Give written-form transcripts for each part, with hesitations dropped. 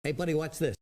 Hey, buddy, watch this.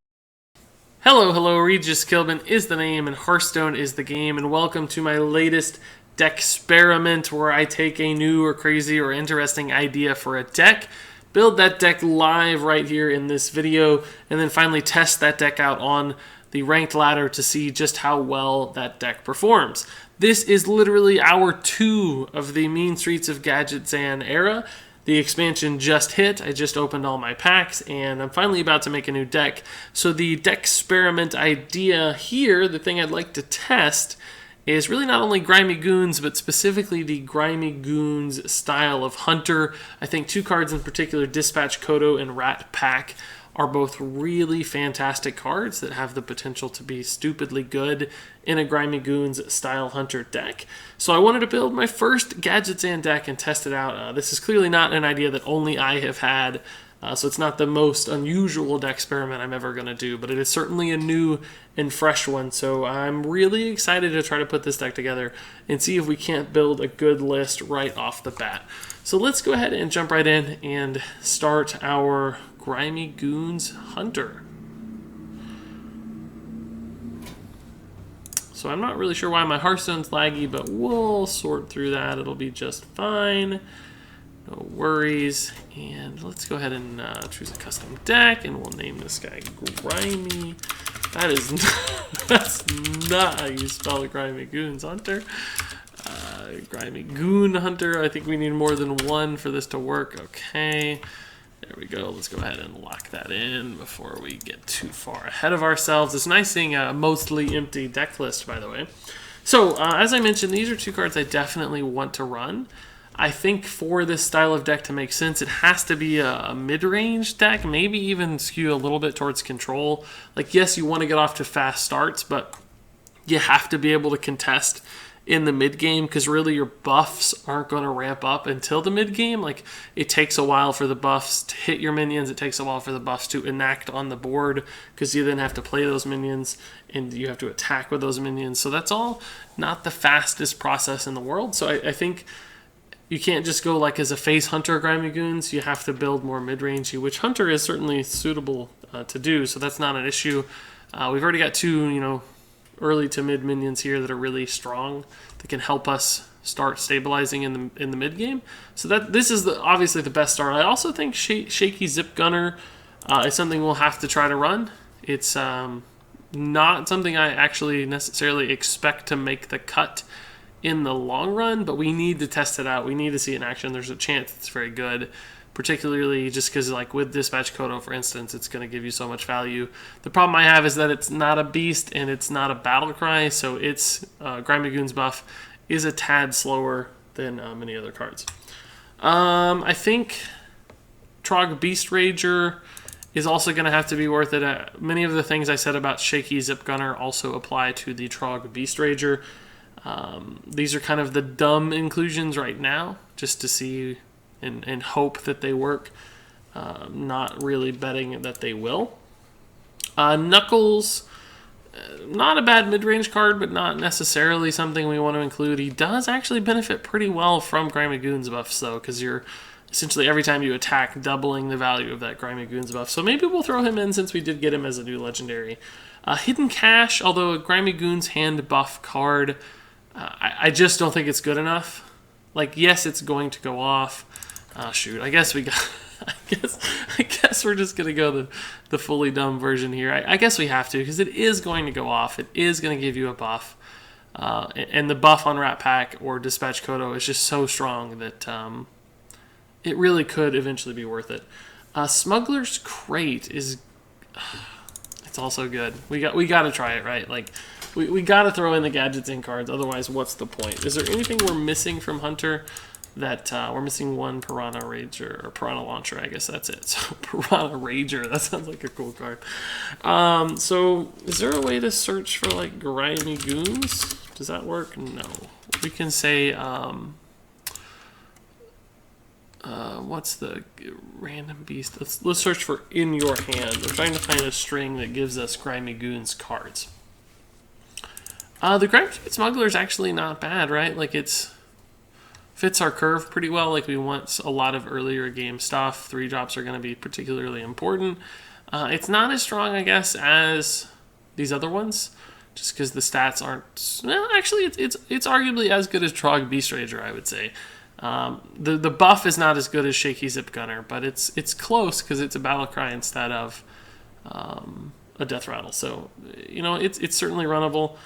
Hello, Regis Kilbin is the name and Hearthstone is the game, and welcome to my latest Decksperiment where I take a new or crazy or interesting idea for a deck, build that deck live right here in this video, and then finally test that deck out on the ranked ladder to see just how well that deck performs. This is literally hour 2 of the Mean Streets of Gadget Zan era. The expansion just hit, I just opened all my packs, and I'm finally about to make a new deck. So the Decksperiment idea here, the thing I'd like to test, is really not only Grimey Goons, but specifically the Grimey Goons style of Hunter. I think 2 cards in particular, Dispatch Kodo and Rat Pack, are both really fantastic cards that have the potential to be stupidly good in a Grimey Goons style Hunter deck. So I wanted to build my first Gadget Zan deck and test it out. This is clearly not an idea that only I have had, so it's not the most unusual deck experiment I'm ever going to do, but it is certainly a new and fresh one. So I'm really excited to try to put this deck together and see if we can't build a good list right off the bat. So let's go ahead and jump right in and start our Grimey Goons Hunter. So I'm not really sure why my Hearthstone's laggy, but we'll sort through that. It'll be just fine. No worries. And let's go ahead and choose a custom deck, and we'll name this guy Grimey. That is that's not how you spell Grimey Goons Hunter. Grimey Goon Hunter. I think we need more than one for this to work. Okay. There we go. Let's go ahead and lock that in before we get too far ahead of ourselves. It's nice seeing a mostly empty deck list, by the way. So, as I mentioned, these are 2 cards I definitely want to run. I think for this style of deck to make sense, it has to be a mid-range deck, maybe even skew a little bit towards control. Like, yes, you want to get off to fast starts, but you have to be able to contest in the mid game, because really your buffs aren't going to ramp up until the mid game. Like, it takes a while for the buffs to hit your minions, it takes a while for the buffs to enact on the board, because you then have to play those minions and you have to attack with those minions. So that's all not the fastest process in the world. So I think you can't just go like as a face Hunter Grimey Goons. You have to build more mid-rangey, which Hunter is certainly suitable to do, so that's not an issue. We've already got 2, early to mid minions here that are really strong, that can help us start stabilizing in the mid game. So this is obviously the best start. I also think Shaky Zip Gunner is something we'll have to try to run. It's not something I actually necessarily expect to make the cut in the long run, but we need to test it out. We need to see it in action. There's a chance it's very good, particularly just because, like with Dispatch Kodo, for instance, it's going to give you so much value. The problem I have is that it's not a beast and it's not a battle cry, so its Grimey Goons buff is a tad slower than many other cards. I think Trog Beast Rager is also going to have to be worth it. Many of the things I said about Shaky Zip Gunner also apply to the Trog Beast Rager. These are kind of the dumb inclusions right now, just to see and hope that they work, not really betting that they will. Knuckles, not a bad mid-range card, but not necessarily something we want to include. He does actually benefit pretty well from Grimey Goons buffs, though, because you're essentially every time you attack doubling the value of that Grimey Goons buff. So maybe we'll throw him in since we did get him as a new legendary. Hidden Cache, although a Grimey Goons hand buff card, I just don't think it's good enough. Like, yes, it's going to go off. Shoot, I guess we got. I guess we're just gonna go the fully dumb version here. I guess we have to, because it is going to go off. It is going to give you a buff, and the buff on Rat Pack or Dispatch Kodo is just so strong that it really could eventually be worth it. Smuggler's Crate is. It's also good. We got to try it, right? Like, we got to throw in the Gadgets in cards. Otherwise, what's the point? Is there anything we're missing from Hunter? That we're missing one Piranha Rager, or Piranha Launcher, I guess that's it. So Piranha Rager, that sounds like a cool card. So is there a way to search for like Grimey Goons? Does that work? No. We can say, what's the random beast? Let's search for in your hand. I'm trying to find a string that gives us Grimey Goons cards. The Grimey Smuggler is actually not bad, right? Like, it's fits our curve pretty well. Like, we want a lot of earlier game stuff. 3-drops are going to be particularly important. It's not as strong, I guess, as these other ones, just because the stats aren't. Well, actually, it's arguably as good as Trog Beast Rager, I would say. The buff is not as good as Shaky Zip Gunner, but it's close because it's a battle cry instead of a death rattle. So it's certainly runnable.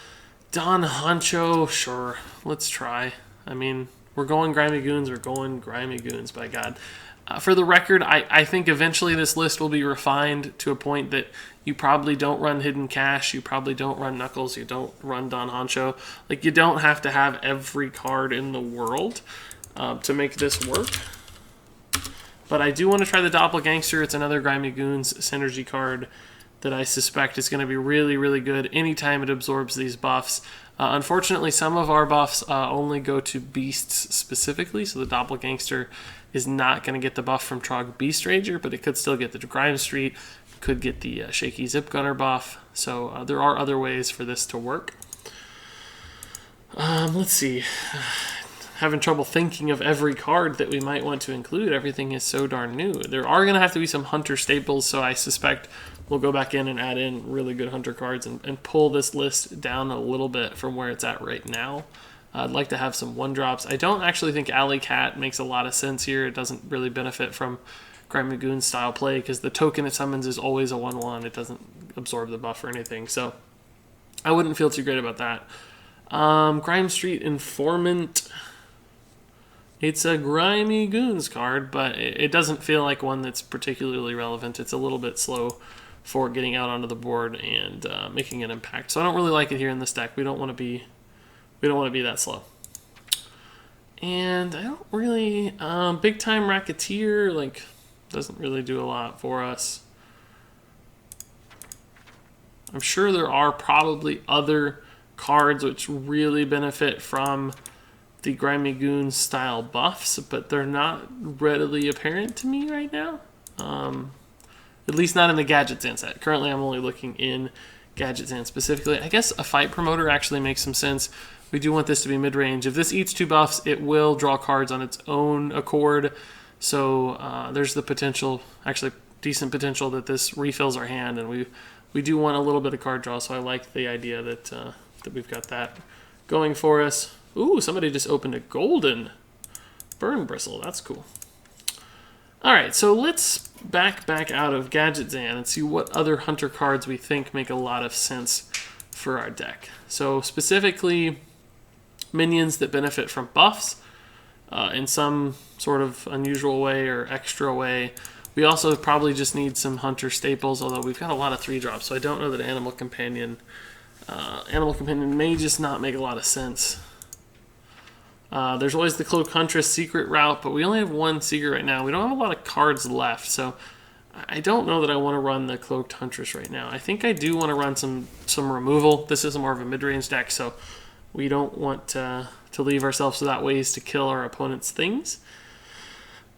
Don Honcho, sure, let's try. I mean, we're going Grimy Goons. We're going Grimy Goons. By God. For the record, I think eventually this list will be refined to a point that you probably don't run Hidden Cash, you probably don't run Knuckles, you don't run Don Honcho. Like, you don't have to have every card in the world to make this work. But I do want to try the Doppelgangster. It's another Grimy Goons synergy card that I suspect is going to be really, really good anytime it absorbs these buffs. Unfortunately, some of our buffs only go to beasts specifically, so the Doppelgangster is not going to get the buff from Trog Beast Rager, but it could still get the Grime Street, could get the Shaky Zip Gunner buff, so there are other ways for this to work. Let's see. Having trouble thinking of every card that we might want to include. Everything is so darn new. There are going to have to be some Hunter staples, so I suspect we'll go back in and add in really good Hunter cards and pull this list down a little bit from where it's at right now. I'd like to have some 1-drops. I don't actually think Alley Cat makes a lot of sense here. It doesn't really benefit from Grimey Goons style play because the token it summons is always a 1/1. It doesn't absorb the buff or anything, so I wouldn't feel too great about that. Grime Street Informant. It's a Grimy Goons card, but it doesn't feel like one that's particularly relevant. It's a little bit slow for getting out onto the board and making an impact. So I don't really like it here in this deck. We don't want to be that slow. And I don't really Big Time Racketeer doesn't really do a lot for us. I'm sure there are probably other cards which really benefit from the Grimy Goons style buffs, but they're not readily apparent to me right now. At least not in the Gadget Zan set. Currently, I'm only looking in Gadget Zan specifically. I guess a Fight Promoter actually makes some sense. We do want this to be mid-range. If this eats 2 buffs, it will draw cards on its own accord. So there's the potential, actually decent potential, that this refills our hand, and we do want a little bit of card draw. So I like the idea that we've got that going for us. Ooh, somebody just opened a golden Burn Bristle. That's cool. All right, so let's back out of Gadget Zan and see what other Hunter cards we think make a lot of sense for our deck. So specifically, minions that benefit from buffs in some sort of unusual way or extra way. We also probably just need some Hunter staples, although we've got a lot of 3-drops, so I don't know that Animal Companion may just not make a lot of sense. There's always the Cloaked Huntress secret route, but we only have 1 secret right now. We don't have a lot of cards left, so I don't know that I want to run the Cloaked Huntress right now. I think I do want to run some removal. This is more of a mid-range deck, so we don't want to leave ourselves without ways to kill our opponent's things.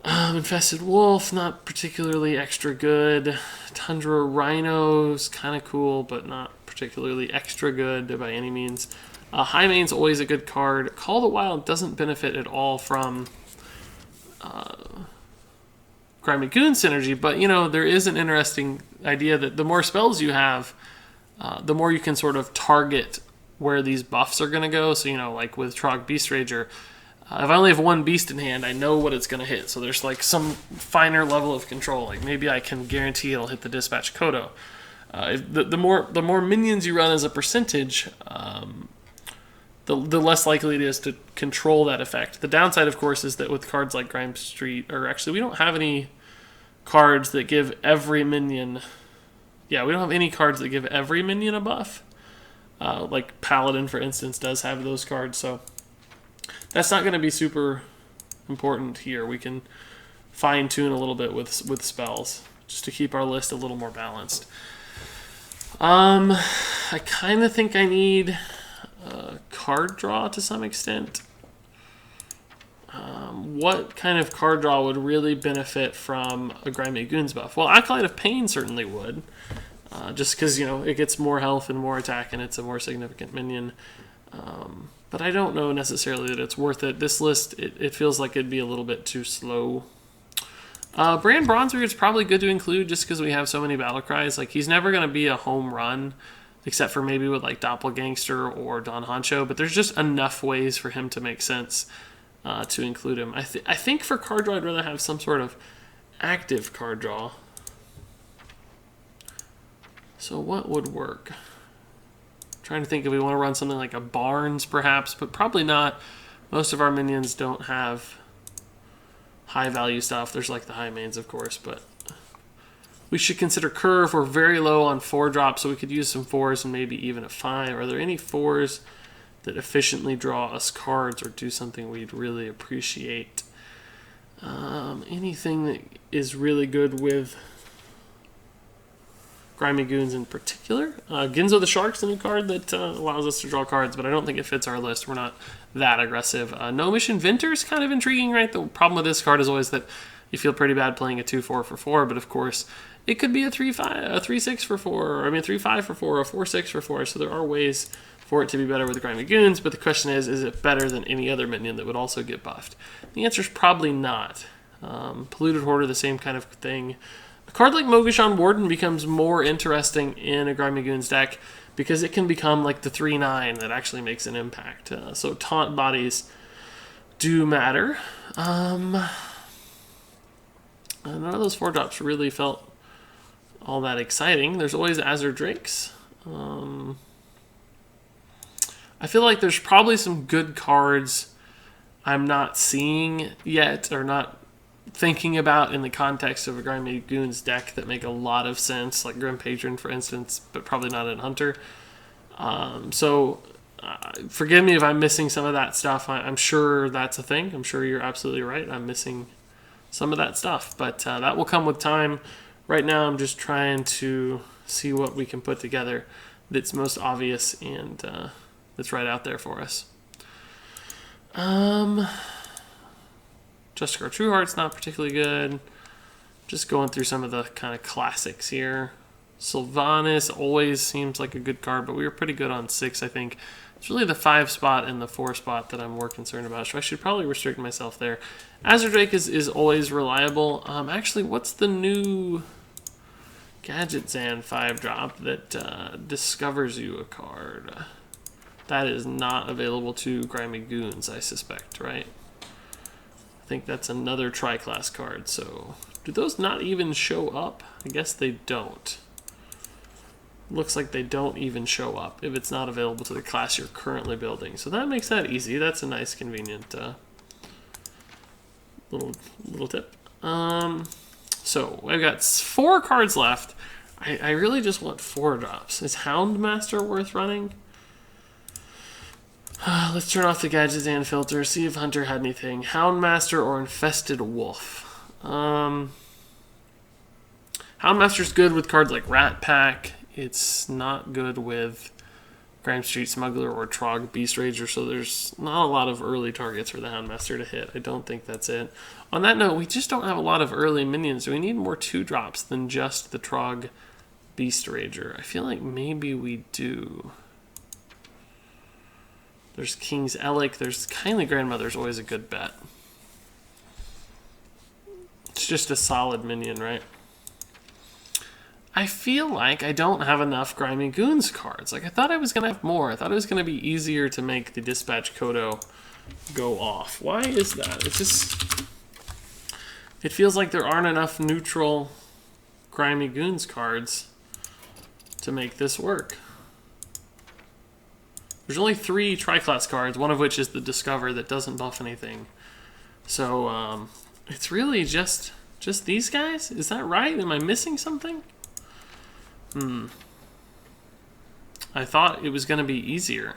Infested Wolf, not particularly extra good. Tundra Rhino's kind of cool, but not particularly extra good by any means. High Main's always a good card. Call the Wild doesn't benefit at all from Grimy Goon synergy, but there is an interesting idea that the more spells you have, the more you can sort of target where these buffs are going to go. So, like with Trog Beast Rager, if I only have 1 beast in hand, I know what it's going to hit. So there's some finer level of control. Like maybe I can guarantee it'll hit the Dispatch Kodo. The more minions you run as a percentage, the less likely it is to control that effect. The downside, of course, is that with cards like Grime Street, or actually we don't have any cards that give every minion... Yeah, we don't have any cards that give every minion a buff. Like Paladin, for instance, does have those cards, so that's not going to be super important here. We can fine-tune a little bit with spells, just to keep our list a little more balanced. I kind of think I need... card draw to some extent. What kind of card draw would really benefit from a Grimy Goons buff? Well, Acolyte of Pain certainly would, just because it gets more health and more attack, and it's a more significant minion. But I don't know necessarily that it's worth it. This list, it feels like it'd be a little bit too slow. Brand Bronzer is probably good to include just because we have so many battle cries. Like, he's never going to be a home run, except for maybe with like Doppelgangster or Don Honcho, but there's just enough ways for him to make sense to include him. I think for card draw, I'd rather have some sort of active card draw. So what would work? I'm trying to think if we want to run something like a Barnes, perhaps, but probably not. Most of our minions don't have high value stuff. There's like the high mains, of course, but we should consider Curve. We're very low on 4-drop, so we could use some 4s and maybe even a 5. Are there any 4s that efficiently draw us cards or do something we'd really appreciate? Anything that is really good with Grimey Goons in particular. Ginzo the Shark's a new card that allows us to draw cards, but I don't think it fits our list. We're not that aggressive. No Mission Vinter's kind of intriguing, right? The problem with this card is always that you feel pretty bad playing a 2-4 for 4, but of course it could be a 3-5, a 3-6 for 4, or I mean 3-5 for 4, or a 4-6 for 4. So there are ways for it to be better with the Grimey Goons, but the question is it better than any other minion that would also get buffed? The answer is probably not. Polluted Hoarder, the same kind of thing. A card like Mogashan Warden becomes more interesting in a Grimey Goons deck because it can become like the 3-9 that actually makes an impact. So taunt bodies do matter. None of those 4-drops really felt all that exciting. There's always Azure Drakes. I feel like there's probably some good cards I'm not seeing yet or not thinking about in the context of a Grimey Goons deck that make a lot of sense, like Grim Patron, for instance, but probably not in Hunter. Forgive me if I'm missing some of that stuff. I'm sure that's a thing. I'm sure you're absolutely right. I'm missing some of that stuff, but that will come with time. Right now, I'm just trying to see what we can put together that's most obvious and that's right out there for us. Justicar Trueheart's not particularly good. Just going through some of the kind of classics here. Sylvanas always seems like a good card, but we were pretty good on 6, I think. It's really the 5 spot and the 4 spot that I'm more concerned about, so I should probably restrict myself there. Azure Drake is always reliable. Actually, what's the new Gadget Zan 5-drop that discovers you a card? That is not available to Grimey Goons, I suspect, right? I think that's another tri-class card, so do those not even show up? I guess they don't. Looks like they don't even show up if it's not available to the class you're currently building. So that makes that easy. That's a nice, convenient little tip. So I've got 4 cards left. I really just want 4-drops. Is Houndmaster worth running? Let's turn off the Gadget Zan filter, see if Hunter had anything. Houndmaster or Infested Wolf. Houndmaster's good with cards like Rat Pack. It's not good with Grime Street Smuggler or Trog Beast Rager, so there's not a lot of early targets for the Houndmaster to hit. I don't think that's it. On that note, we just don't have a lot of early minions. Do we need more 2-drops than just the Trog Beast Rager? I feel like maybe we do. There's King's Elec. There's Kindly Grandmother's always a good bet. It's just a solid minion, right? I feel like I don't have enough Grimey Goons cards. Like, I thought I was going to have more. I thought it was going to be easier to make the Dispatch Kodo go off. Why is that? It's just... It feels like there aren't enough neutral Grimey Goons cards to make this work. There's only 3 tri-class cards, one of which is the Discover that doesn't buff anything. So, it's really just these guys? Is that right? Am I missing something? I thought it was going to be easier.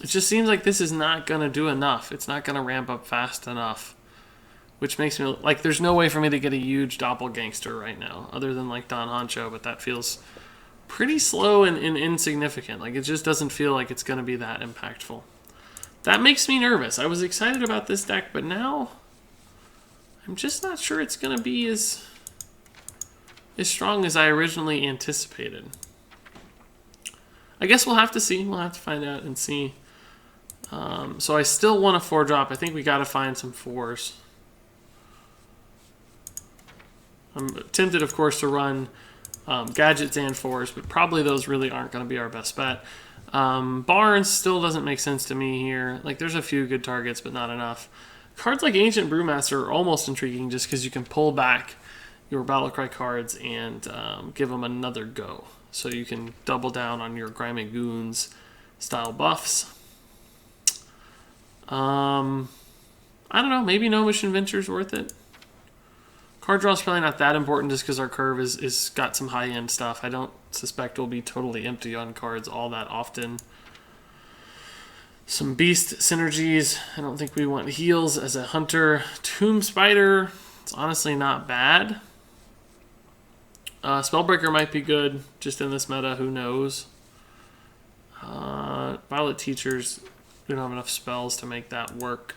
It just seems like this is not going to do enough. It's not going to ramp up fast enough. Which makes me... Like, there's no way for me to get a huge Doppelgangster right now, other than, like, Don Honcho, but that feels pretty slow and insignificant. Like, it just doesn't feel like it's going to be that impactful. That makes me nervous. I was excited about this deck, but now I'm just not sure it's going to be as strong as I originally anticipated. I guess we'll have to see. We'll have to find out and see. So I still want a 4-drop. I think we got to find some 4s. I'm tempted, of course, to run gadgets and fours, but probably those really aren't going to be our best bet. Barnes still doesn't make sense to me here. Like, there's a few good targets, but not enough. Cards like Ancient Brewmaster are almost intriguing just because you can pull back your Battlecry cards and give them another go. So you can double down on your Grimey Goons style buffs. I don't know, maybe Gnomish Inventor's worth it. Card draw is probably not that important just because our curve is got some high-end stuff. I don't suspect we'll be totally empty on cards all that often. Some beast synergies. I don't think we want heals as a hunter. Tomb Spider, it's honestly not bad. Spellbreaker might be good just in this meta, who knows. Violet Teachers, we don't have enough spells to make that work.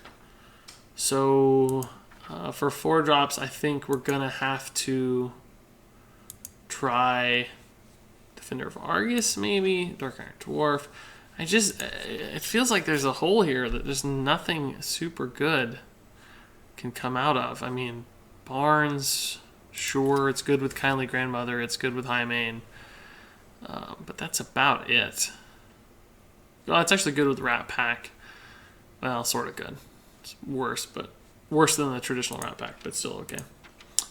So for 4-drops, I think we're going to have to try Defender of Argus, maybe. Dark Iron Dwarf. It feels like there's a hole here that there's nothing super good can come out of. I mean, Barnes, sure, it's good with Kindly Grandmother, it's good with High Main, but that's about it. Well, it's actually good with Rat Pack. Well, sort of good. It's worse, but worse than the traditional Rat Pack, but still okay.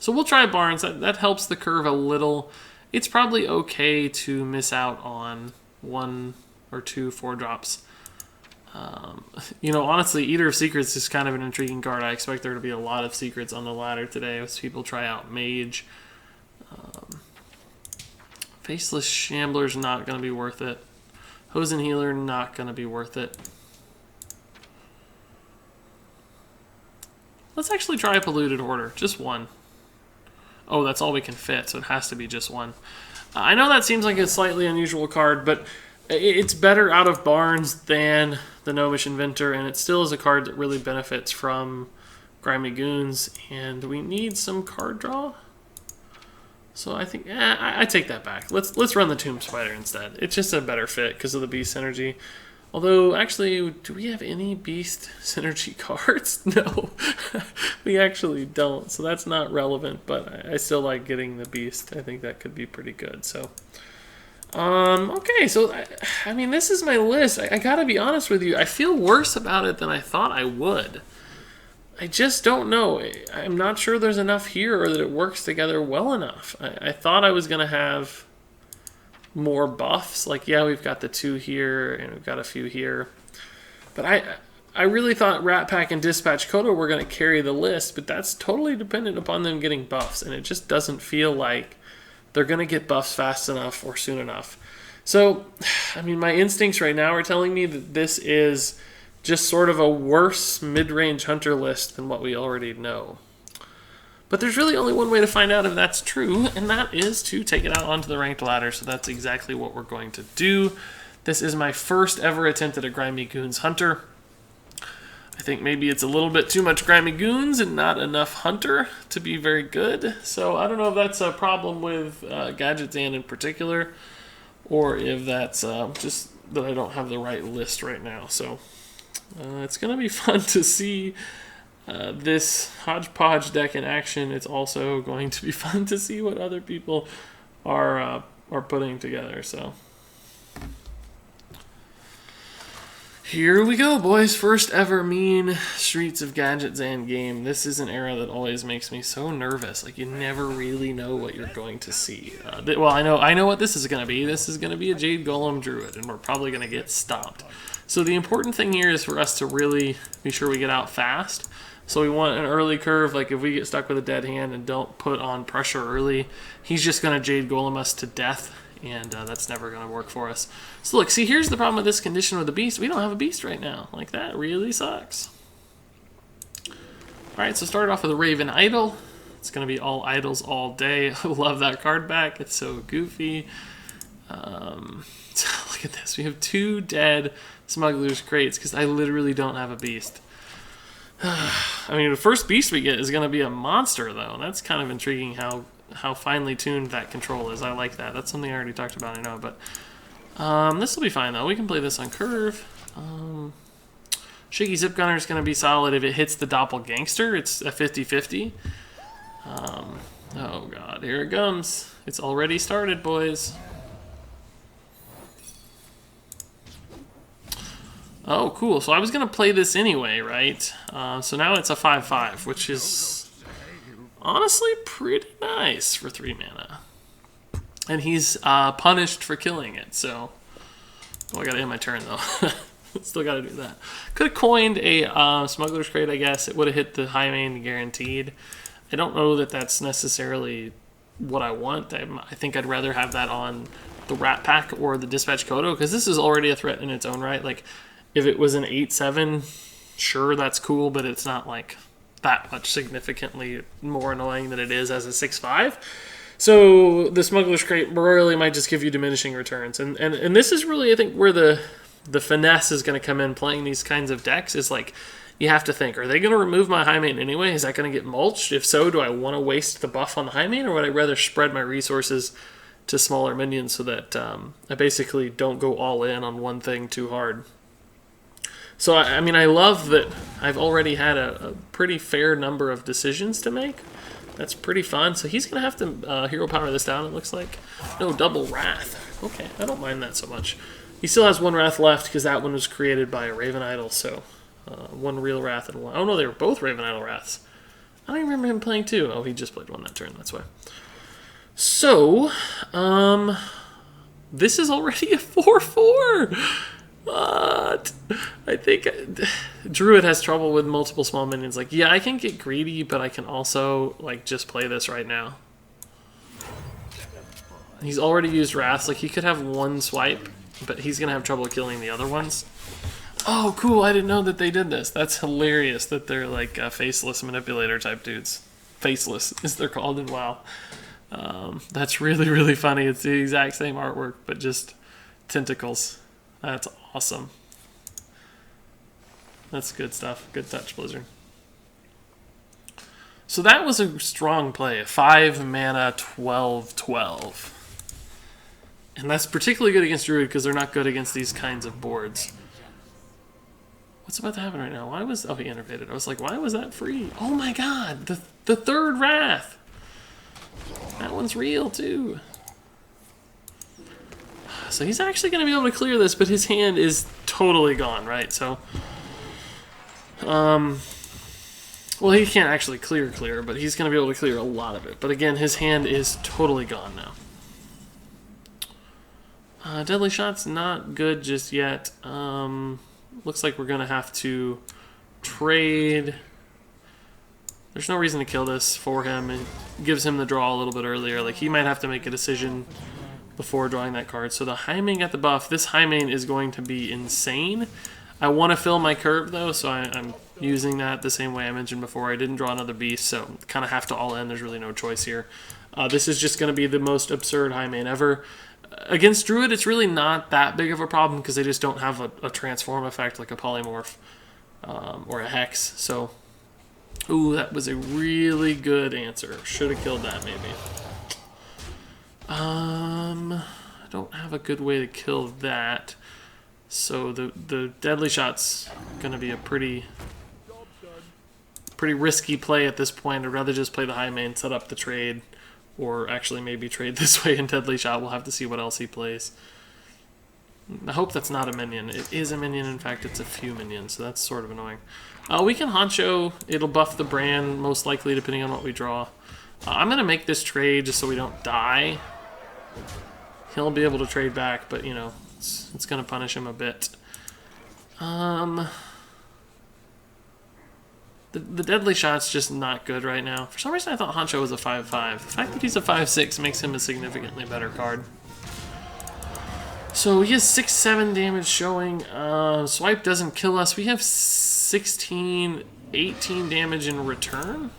So we'll try Barnes. That helps the curve a little. It's probably okay to miss out on 1 or 2 4-drops. Honestly, Eater of Secrets is kind of an intriguing card. I expect there to be a lot of secrets on the ladder today as people try out Mage. Faceless Shambler's not going to be worth it. Hosen Healer, not going to be worth it. Let's actually try a Polluted Order. Just 1. Oh, that's all we can fit, so it has to be just 1. I know that seems like a slightly unusual card, but it's better out of Barnes than the Gnomish Inventor, and it still is a card that really benefits from Grimey Goons, and we need some card draw. So I think, I take that back. Let's run the Tomb Spider instead. It's just a better fit because of the Beast Synergy. Although, actually, do we have any Beast Synergy cards? No, we actually don't, so that's not relevant, but I still like getting the Beast. I think that could be pretty good, so... okay, so, I mean, this is my list. I gotta be honest with you. I feel worse about it than I thought I would. I just don't know. I'm not sure there's enough here or that it works together well enough. I thought I was gonna have more buffs. Like, yeah, we've got the 2 here, and we've got a few here. But I really thought Rat Pack and Dispatch Kodo were gonna carry the list, but that's totally dependent upon them getting buffs, and it just doesn't feel like they're going to get buffs fast enough or soon enough. So, I mean, my instincts right now are telling me that this is just sort of a worse mid-range hunter list than what we already know. But there's really only one way to find out if that's true, and that is to take it out onto the ranked ladder, so that's exactly what we're going to do. This is my first ever attempt at a Grimey Goons hunter. I think maybe it's a little bit too much Grimey Goons and not enough Hunter to be very good. So I don't know if that's a problem with Gadgetzan in particular, or if that's just that I don't have the right list right now. So it's going to be fun to see this hodgepodge deck in action. It's also going to be fun to see what other people are putting together. So... here we go, boys. First ever mean Streets of Gadgetzan game. This is an era that always makes me so nervous. Like, you never really know what you're going to see. Well, I know what this is going to be. This is going to be a Jade Golem Druid, and we're probably going to get stomped. So the important thing here is for us to really be sure we get out fast. So we want an early curve. Like, if we get stuck with a dead hand and don't put on pressure early, he's just going to Jade Golem us to death. And that's never going to work for us. So look, see, here's the problem with this condition with the Beast. We don't have a Beast right now. Like, that really sucks. Alright, so start off with a Raven Idol. It's going to be all idols all day. I love that card back. It's so goofy. Look at this. We have 2 dead Smuggler's Crates because I literally don't have a Beast. I mean, the first Beast we get is going to be a monster, though. That's kind of intriguing how finely tuned that control is. I like that. That's something I already talked about, I know, but this will be fine, though. We can play this on curve. Shaky Zip Gunner is going to be solid if it hits the Doppelgangster. It's a 50-50. Oh god, here it comes. It's already started, boys. Oh, cool. So I was going to play this anyway, right? So now it's a 5/5, which is honestly pretty nice for 3 mana. And he's punished for killing it, so... Oh, I got to end my turn, though. Still got to do that. Could have coined a Smuggler's Crate, I guess. It would have hit the high main guaranteed. I don't know that that's necessarily what I want. I think I'd rather have that on the Rat Pack or the Dispatch Kodo, because this is already a threat in its own right. Like, if it was an 8/7, sure, that's cool, but it's not, like, that much significantly more annoying than it is as a 6/5. So the Smuggler's Crate really might just give you diminishing returns. And this is really, I think, where the finesse is going to come in playing these kinds of decks, is like, you have to think, are they going to remove my high main anyway? Is that going to get mulched? If so, do I want to waste the buff on the high main, or would I rather spread my resources to smaller minions so that I basically don't go all in on one thing too hard? So, I mean, I love that I've already had a pretty fair number of decisions to make. That's pretty fun. So he's going to have to hero power this down, it looks like. No, double Wrath. Okay, I don't mind that so much. He still has 1 Wrath left because that one was created by a Raven Idol, so 1 real Wrath and 1... Oh no, they were both Raven Idol Wraths. I don't even remember him playing 2. Oh, he just played 1 that turn, that's why. So, this is already a 4/4! What? I think Druid has trouble with multiple small minions. Like, yeah, I can get greedy, but I can also, like, just play this right now. He's already used Wraths. Like, he could have 1 swipe, but he's going to have trouble killing the other ones. Oh, cool. I didn't know that they did this. That's hilarious that they're, like, faceless manipulator type dudes. Faceless, as they're called in WoW. That's really, really funny. It's the exact same artwork, but just tentacles. That's awesome. That's good stuff. Good touch, Blizzard. So that was a strong play. 5 mana, 12/12. And that's particularly good against Druid because they're not good against these kinds of boards. What's about to happen right now? Why was... Oh, he innervated. I was like, why was that free? Oh my god! The 3rd Wrath! That one's real, too. So he's actually going to be able to clear this, but his hand is totally gone, right? So, well, he can't actually clear, but he's going to be able to clear a lot of it. But again, his hand is totally gone now. Deadly Shot's not good just yet. Looks like we're going to have to trade. There's no reason to kill this for him. It gives him the draw a little bit earlier. Like, he might have to make a decision before drawing that card. So the high main got the buff. This high main is going to be insane. I want to fill my curve, though, so I'm using that the same way I mentioned before. I didn't draw another beast, so kind of have to all in. There's really no choice here. This is just going to be the most absurd high main ever. Against Druid, it's really not that big of a problem because they just don't have a transform effect like a polymorph or a hex. So, ooh, that was a really good answer. Should have killed that, maybe. I don't have a good way to kill that. So the Deadly Shot's going to be a pretty risky play at this point. I'd rather just play the high main, set up the trade, or actually maybe trade this way in Deadly Shot. We'll have to see what else he plays. I hope that's not a minion. It is a minion. In fact, it's a few minions, so that's sort of annoying. We can Honcho. It'll buff the brand, most likely, depending on what we draw. I'm going to make this trade just so we don't die. He'll be able to trade back, but, you know, it's going to punish him a bit. The Deadly Shot's just not good right now. For some reason, I thought Honcho was a 5/5. The fact that he's a 5/6 makes him a significantly better card. So he has 6/7 damage showing. Swipe doesn't kill us. We have 16, 18 damage in return.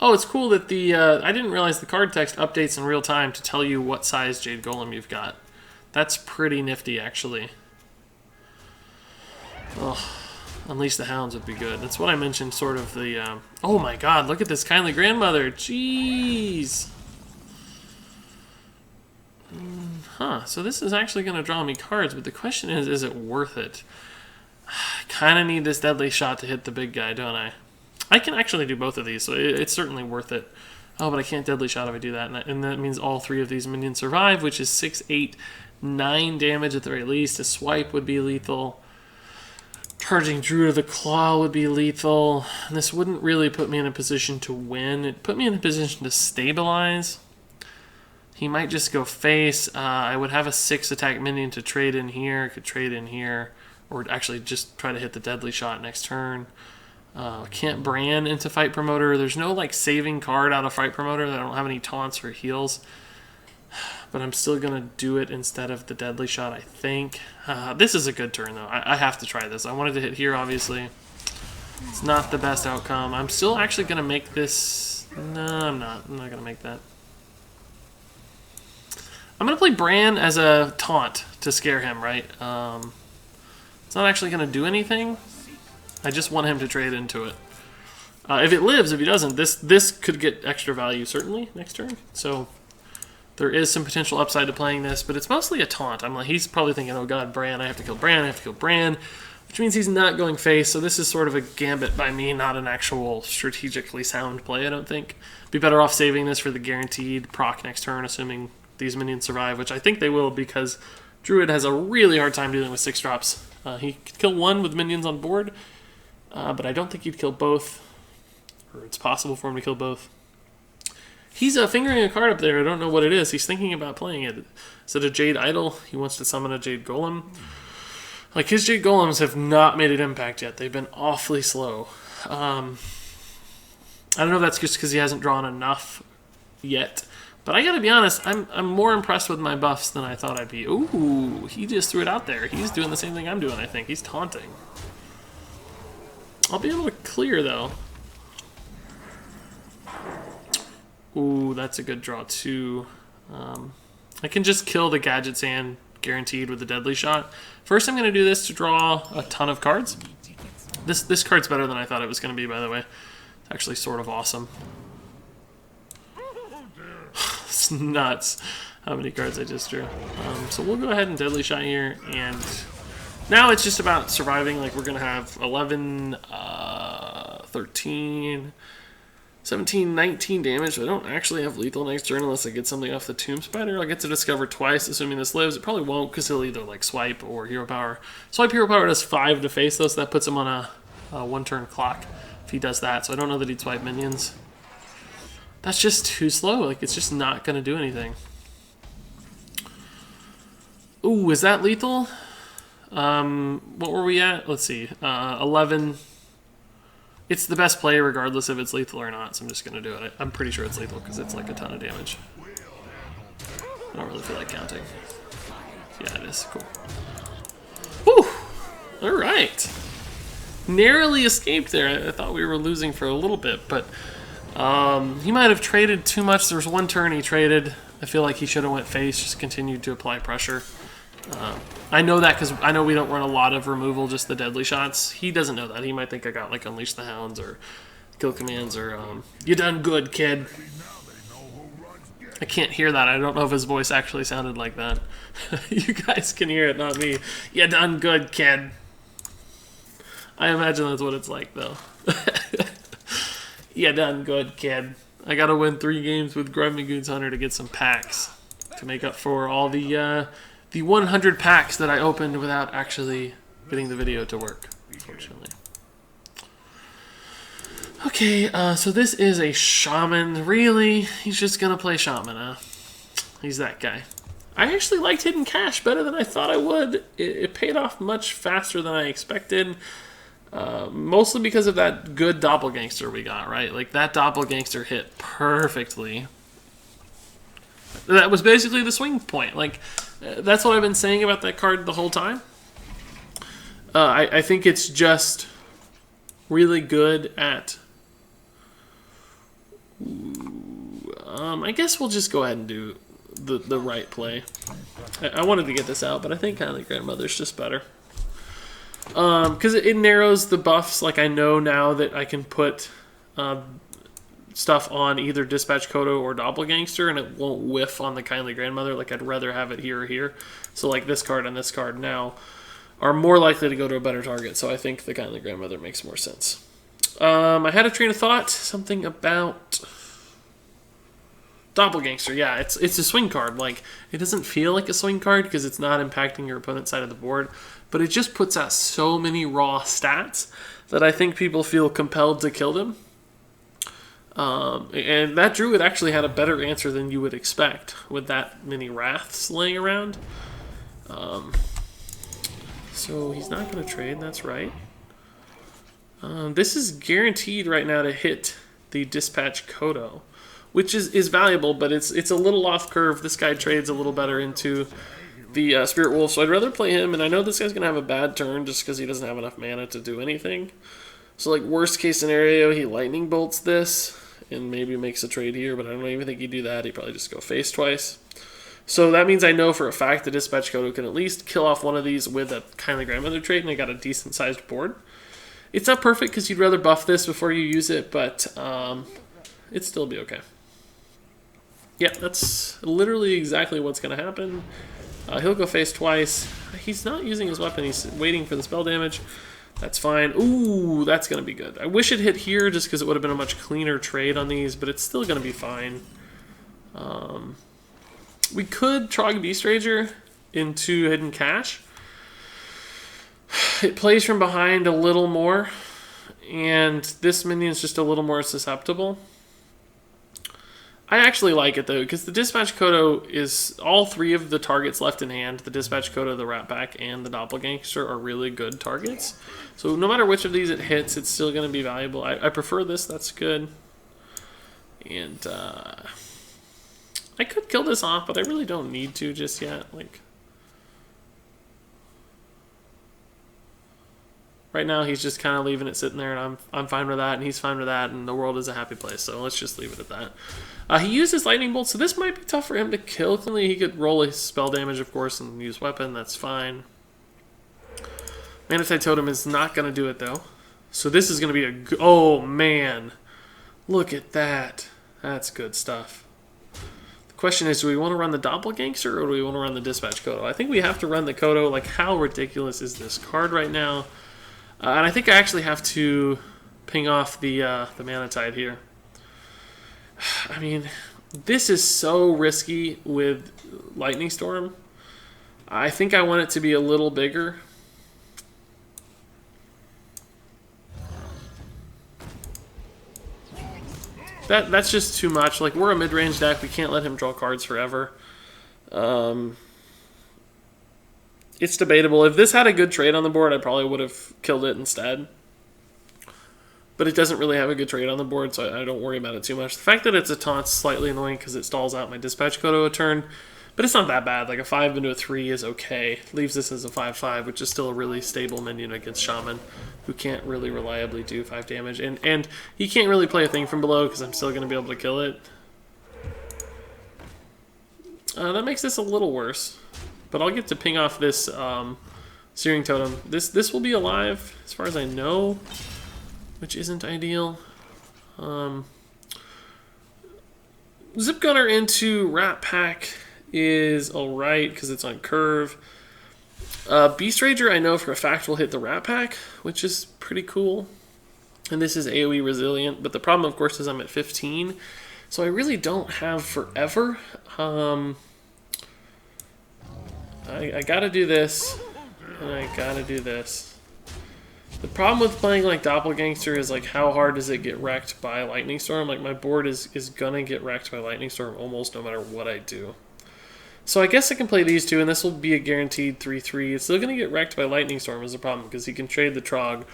Oh, it's cool that the... I didn't realize the card text updates in real time to tell you what size Jade Golem you've got. That's pretty nifty, actually. Oh, Unleash the Hounds would be good. That's what I mentioned, sort of the... oh my god, look at this Kindly Grandmother. Jeez. Huh, so this is actually going to draw me cards, but the question is it worth it? I kind of need this deadly shot to hit the big guy, don't I? I can actually do both of these, so it's certainly worth it. Oh, but I can't deadly shot if I do that, and that means all 3 of these minions survive, which is 6, 8, 9 damage at the very least. A swipe would be lethal. Charging Druid of the Claw would be lethal. And this wouldn't really put me in a position to win. It put me in a position to stabilize. He might just go face. I would have a 6 attack minion to trade in here. I could trade in here, or actually just try to hit the deadly shot next turn. Can't Bran into Fight Promoter. There's no like saving card out of Fight Promoter. I don't have any taunts or heals. But I'm still going to do it instead of the deadly shot, I think. This is a good turn, though. I have to try this. I wanted to hit here, obviously. It's not the best outcome. I'm still actually going to make this... No, I'm not. I'm not going to make that. I'm going to play Bran as a taunt to scare him, right? It's not actually going to do anything. I just want him to trade into it. If it lives, if he doesn't, this could get extra value, certainly, next turn. So there is some potential upside to playing this, but it's mostly a taunt. I'm like, he's probably thinking, oh god, Bran, I have to kill Bran, I have to kill Bran, which means he's not going face, so this is sort of a gambit by me, not an actual strategically sound play, I don't think. Be better off saving this for the guaranteed proc next turn, assuming these minions survive, which I think they will, because Druid has a really hard time dealing with 6 drops. He could kill 1 with minions on board, but I don't think he'd kill both, or it's possible for him to kill both. He's fingering a card up there. I don't know what it is. He's thinking about playing it. Is it a Jade Idol? He wants to summon a Jade Golem. Like, his Jade Golems have not made an impact yet. They've been awfully slow. I don't know if that's just because he hasn't drawn enough yet. But I gotta be honest, I'm more impressed with my buffs than I thought I'd be. Ooh, he just threw it out there. He's doing the same thing I'm doing, I think. He's taunting. I'll be able to clear, though. Ooh, that's a good draw, too. I can just kill the Gadget Sand, guaranteed, with the Deadly Shot. First, I'm going to do this to draw a ton of cards. This card's better than I thought it was going to be, by the way. It's actually sort of awesome. It's nuts how many cards I just drew. So we'll go ahead and Deadly Shot here, and now it's just about surviving. Like, we're going to have 11, 13... 17, 19 damage. I don't actually have lethal next turn unless I get something off the Tomb Spider. I'll get to discover twice, assuming this lives. It probably won't, because he'll either like swipe or hero power. Swipe hero power does 5 to face, though, so that puts him on a 1-turn clock if he does that. So I don't know that he'd swipe minions. That's just too slow. Like, it's just not going to do anything. Ooh, is that lethal? What were we at? Let's see. 11... It's the best play regardless if it's lethal or not, so I'm just going to do it. I'm pretty sure it's lethal because it's like a ton of damage. I don't really feel like counting. Yeah, it is. Cool. Whew! Alright. Narrowly escaped there. I thought we were losing for a little bit, but he might have traded too much. There was one turn he traded. I feel like he should have went face, just continued to apply pressure. I know that because I know we don't run a lot of removal, just the deadly shots. He doesn't know that. He might think I got like Unleash the Hounds or Kill Commands or You done good, kid. I can't hear that. I don't know if his voice actually sounded like that. You guys can hear it, not me. You done good, kid. I imagine that's what it's like, though. You done good, kid. I gotta win 3 games with Grimey Goons Hunter to get some packs to make up for all the 100 packs that I opened without actually getting the video to work, unfortunately. Okay, so this is a Shaman. Really? He's just gonna play Shaman, huh? He's that guy. I actually liked Hidden Cash better than I thought I would. It paid off much faster than I expected. Mostly because of that good Doppelgangster we got, right? Like, that Doppelgangster hit perfectly. That was basically the swing point. Like, that's what I've been saying about that card the whole time. I think it's just really good at... I guess we'll just go ahead and do the right play. I wanted to get this out, but I think Kindly Grandmother's just better. Because it narrows the buffs. Like, I know now that I can put stuff on either Dispatch Kodo or Doppelgangster, and it won't whiff on the Kindly Grandmother. Like, I'd rather have it here or here. So, like, this card and this card now. are more likely to go to a better target. So I think the Kindly Grandmother makes more sense. I had a train of thought, something about Doppelgangster. Yeah, it's a swing card. Like, it doesn't feel like a swing card because it's not impacting your opponent's side of the board, but it just puts out so many raw stats that I think people feel compelled to kill them. And that druid actually had a better answer than you would expect with that many wraths laying around. So he's not going to trade, that's right. This is guaranteed right now to hit the Dispatch Kodo, which is valuable, but it's a little off curve. This guy trades a little better into the Spirit Wolf, so I'd rather play him, and I know this guy's going to have a bad turn just because he doesn't have enough mana to do anything. So, like, worst case scenario, he Lightning Bolts this and maybe makes a trade here, but I don't even think he'd do that. He'd probably just go face twice. So that means I know for a fact the Dispatch Kodo can at least kill off one of these with a Kindly Grandmother trade, and I got a decent-sized board. It's not perfect because you'd rather buff this before you use it, but it'd still be okay. Yeah, that's literally exactly what's going to happen. He'll go face twice. He's not using his weapon. He's waiting for the spell damage. That's fine. Ooh, that's going to be good. I wish it hit here just because it would have been a much cleaner trade on these, but it's still going to be fine. We could Trog Beast Rager into Hidden Cache. It plays from behind a little more, and this minion's just a little more susceptible. I actually like it, though, because the Dispatch Kodo is all three of the targets left in hand. The Dispatch Kodo, the Rat Pack, and the Doppelgangster are really good targets. So no matter which of these it hits, it's still going to be valuable. I prefer this. That's good. And I could kill this off, but I really don't need to just yet. Like, right now, he's just kind of leaving it sitting there, and I'm fine with that, and he's fine with that, and the world is a happy place, so let's just leave it at that. He uses Lightning Bolt, so this might be tough for him to kill. Clearly, he could roll his spell damage, of course, and use weapon. That's fine. Manatide Totem is not going to do it, though. So this is going to be a... Oh, man. Look at that. That's good stuff. The question is, do we want to run the Doppelgangster, or do we want to run the Dispatch Kodo? I think we have to run the Kodo. Like, how ridiculous is this card right now? And I think I actually have to ping off the Manatide here. I mean, this is so risky with Lightning Storm. I think I want it to be a little bigger. That's just too much. Like, we're a mid-range deck. We can't let him draw cards forever. It's debatable. If this had a good trade on the board, I probably would have killed it instead. But it doesn't really have a good trade on the board, so I don't worry about it too much. The fact that it's a taunt's slightly annoying because it stalls out my Dispatch Kodo a turn, but it's not that bad. Like, a 5 into a 3 is okay. Leaves this as a 5/5, which is still a really stable minion against Shaman, who can't really reliably do 5 damage. And he can't really play a thing from below because I'm still going to be able to kill it. That makes this a little worse. But I'll get to ping off this Searing Totem. This will be alive, as far as I know, which isn't ideal. Zip Gunner into Rat Pack is alright, because it's on curve. Beast Rager, I know for a fact, will hit the Rat Pack, which is pretty cool. And this is AoE resilient, but the problem, of course, is I'm at 15, so I really don't have forever. I gotta do this, and I gotta do this. The problem with playing like Doppelgangster is, like, how hard does it get wrecked by Lightning Storm? Like, my board is gonna get wrecked by Lightning Storm almost no matter what I do. So I guess I can play these two, and this will be a guaranteed 3/3. It's still gonna get wrecked by Lightning Storm is the problem, because he can trade the Trog,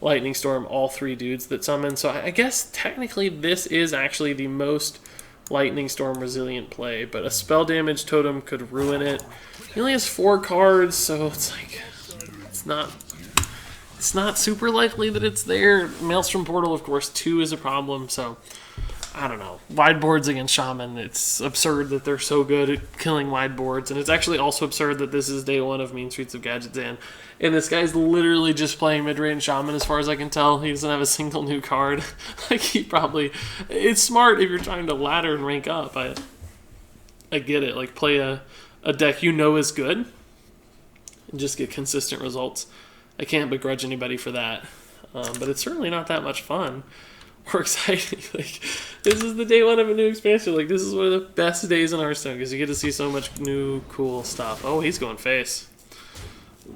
Lightning Storm, all 3 dudes that summon. So I guess technically this is actually the most Lightning Storm resilient play, but a spell damage totem could ruin it. He only has 4 cards, so it's like, it's not super likely that it's there. Maelstrom Portal, of course, 2 is a problem, so I don't know. Wide boards against Shaman, it's absurd that they're so good at killing wide boards, and it's actually also absurd that this is day 1 of Mean Streets of Gadgetzan, and this guy's literally just playing mid-range Shaman as far as I can tell. He doesn't have a single new card. Like, he probably... It's smart if you're trying to ladder and rank up. I get it. Like, play a deck you know is good. and just get consistent results. I can't begrudge anybody for that. But it's certainly not that much fun or exciting. Like, this is the day one of a new expansion. Like, this is one of the best days in Hearthstone because you get to see so much new, cool stuff. Oh, he's going face.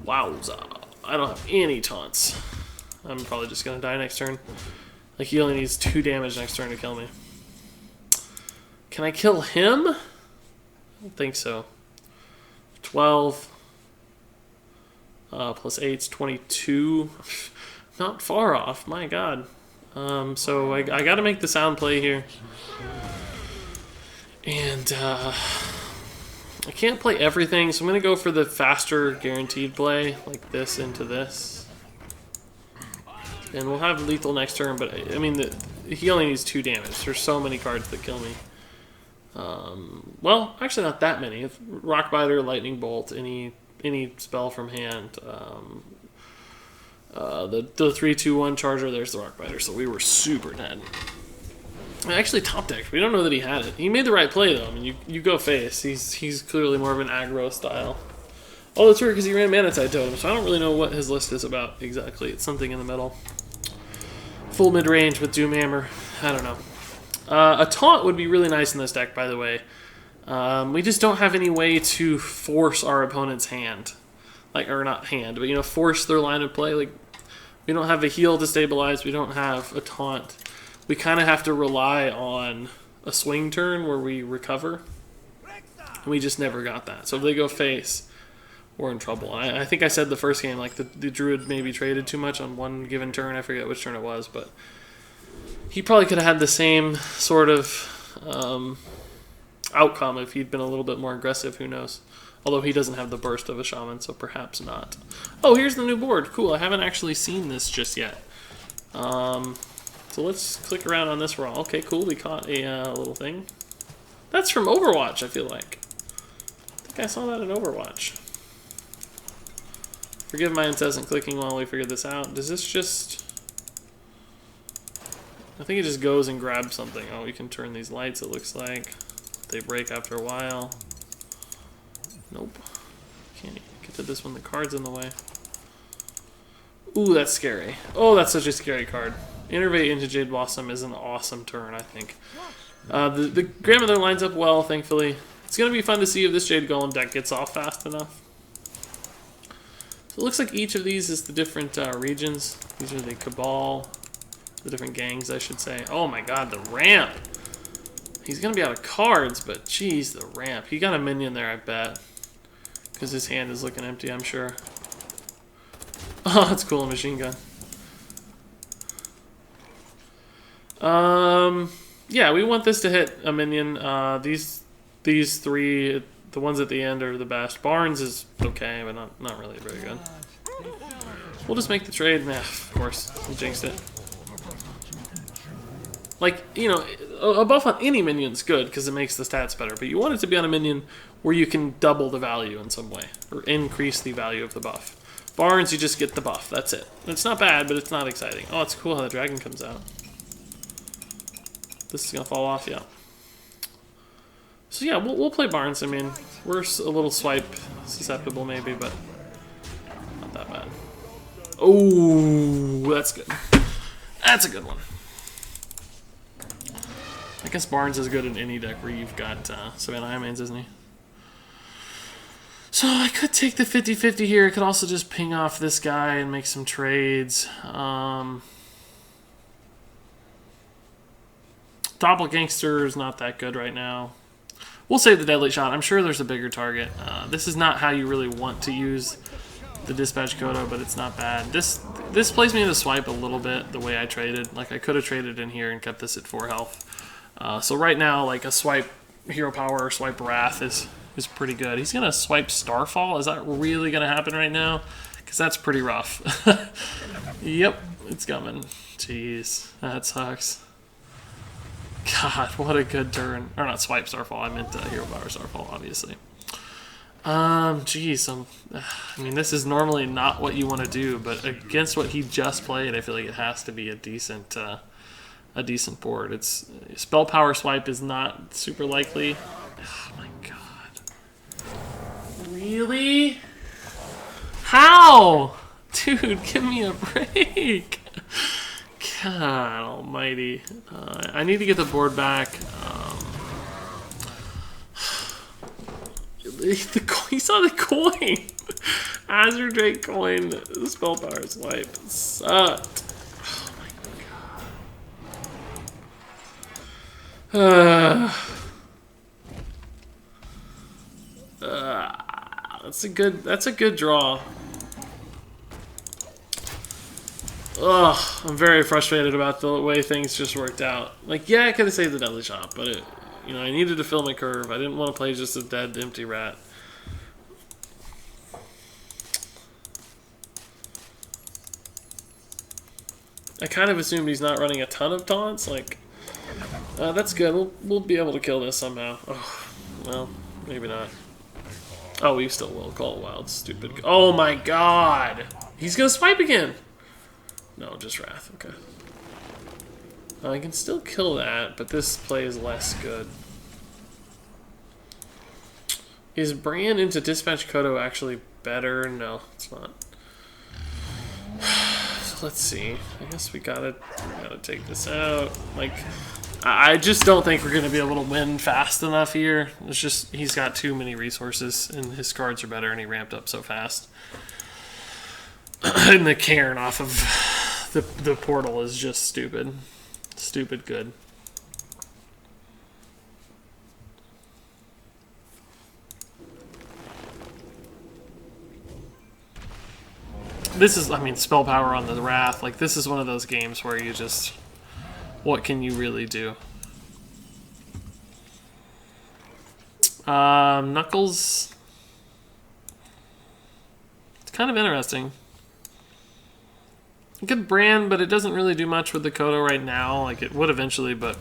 Wowza. I don't have any taunts. I'm probably just going to die next turn. Like, he only needs 2 damage next turn to kill me. Can I kill him? I don't think so. 12. Plus 8's 22. Not far off, my god. So I got to make the sound play here. And I can't play everything, so I'm going to go for the faster guaranteed play, like this into this. And we'll have lethal next turn, but I mean, he only needs 2 damage. There's so many cards that kill me. Well, actually not that many. Rockbiter, Lightning Bolt, any spell from hand. The 3-2-1 charger, there's the Rockbiter, so we were super dead. Actually, top deck, we don't know that he had it. He made the right play, though. I mean, you go face. He's clearly more of an aggro style. Oh, that's weird, because he ran Manatide Totem, so I don't really know what his list is about exactly. It's something in the middle. Full mid-range with Doomhammer. I don't know. A taunt would be really nice in this deck, by the way. We just don't have any way to force our opponent's hand. Like, or not hand, but, you know, force their line of play. Like, we don't have a heal to stabilize. We don't have a taunt. We kind of have to rely on a swing turn where we recover. And we just never got that. So if they go face, we're in trouble. I think I said the first game, like, the Druid maybe traded too much on one given turn. I forget which turn it was, but he probably could have had the same sort of outcome if he'd been a little bit more aggressive. Who knows? Although he doesn't have the burst of a shaman, so perhaps not. Oh, here's the new board. Cool, I haven't actually seen this just yet. So let's click around on this raw. Okay, cool, we caught a little thing. That's from Overwatch, I feel like. I think I saw that in Overwatch. Forgive my incessant clicking while we figure this out. Does this just... I think it just goes and grabs something. Oh, you can turn these lights, it looks like. They break after a while. Nope. Can't get to this one. The card's in the way. Ooh, that's scary. Oh, that's such a scary card. Innervate into Jade Blossom is an awesome turn, I think. The Grandmother lines up well, thankfully. It's going to be fun to see if this Jade Golem deck gets off fast enough. So it looks like each of these is the different regions. These are the Cabal, the different gangs, I should say. Oh my god, the ramp! He's going to be out of cards, but geez, the ramp. He got a minion there, I bet. Because his hand is looking empty, I'm sure. Oh, that's cool, a machine gun. Yeah, we want this to hit a minion. These 3, the ones at the end are the best. Barnes is okay, but not really very good. We'll just make the trade. Nah, of course, we jinxed it. Like, you know, a buff on any minion's good because it makes the stats better, but you want it to be on a minion where you can double the value in some way, or increase the value of the buff. Barnes, you just get the buff, that's it. It's not bad, but it's not exciting. Oh, it's cool how the dragon comes out. This is going to fall off, yeah. So yeah, we'll play Barnes. I mean, we're a little swipe susceptible maybe, but not that bad. Oh, that's good. That's a good one. I guess Barnes is good in any deck where you've got Savannah Ironmans, isn't he? So I could take the 50-50 here. I could also just ping off this guy and make some trades. Doppelgangster is not that good right now. We'll save the Deadly Shot. I'm sure there's a bigger target. This is not how you really want to use the Dispatch Kodo, but it's not bad. This plays me in the swipe a little bit, the way I traded. Like, I could have traded in here and kept this at 4 health. So right now, like, a swipe Hero Power or swipe Wrath is pretty good. He's going to swipe Starfall. Is that really going to happen right now? Because that's pretty rough. Yep, it's coming. Jeez, that sucks. God, what a good turn. Or not swipe Starfall, I meant Hero Power Starfall, obviously. Jeez, I mean, this is normally not what you want to do, but against what he just played, I feel like it has to be a decent board. It's Spell Power Swipe is not super likely. Oh my god. Really? How? Dude, give me a break. God almighty. I need to get the board back. He saw the coin. Azure Drake coin. Spell power swipe. Sucked. Oh my god. That's a good draw. Ugh, I'm very frustrated about the way things just worked out. Like, yeah, I could have saved the Deadly Shot, but it, you know, I needed to fill my curve. I didn't want to play just a dead, empty rat. I kind of assumed he's not running a ton of taunts. Like, that's good. We'll be able to kill this somehow. Oh, well, maybe not. Oh, we still will call it wild. Stupid. Oh my god! He's gonna swipe again! No, just Wrath. Okay. I can still kill that, but this play is less good. Is Bran into Dispatch Kodo actually better? No, it's not. So let's see. I guess we gotta take this out. Like, I just don't think we're gonna be able to win fast enough here. It's just he's got too many resources, and his cards are better, and he ramped up so fast. And the Cairn off of the portal is just stupid. Stupid good. This is, I mean, spell power on the Wrath. Like, this is one of those games where you just, what can you really do? Knuckles. It's kind of interesting. Good brand, but it doesn't really do much with the Kodo right now. Like, it would eventually, but...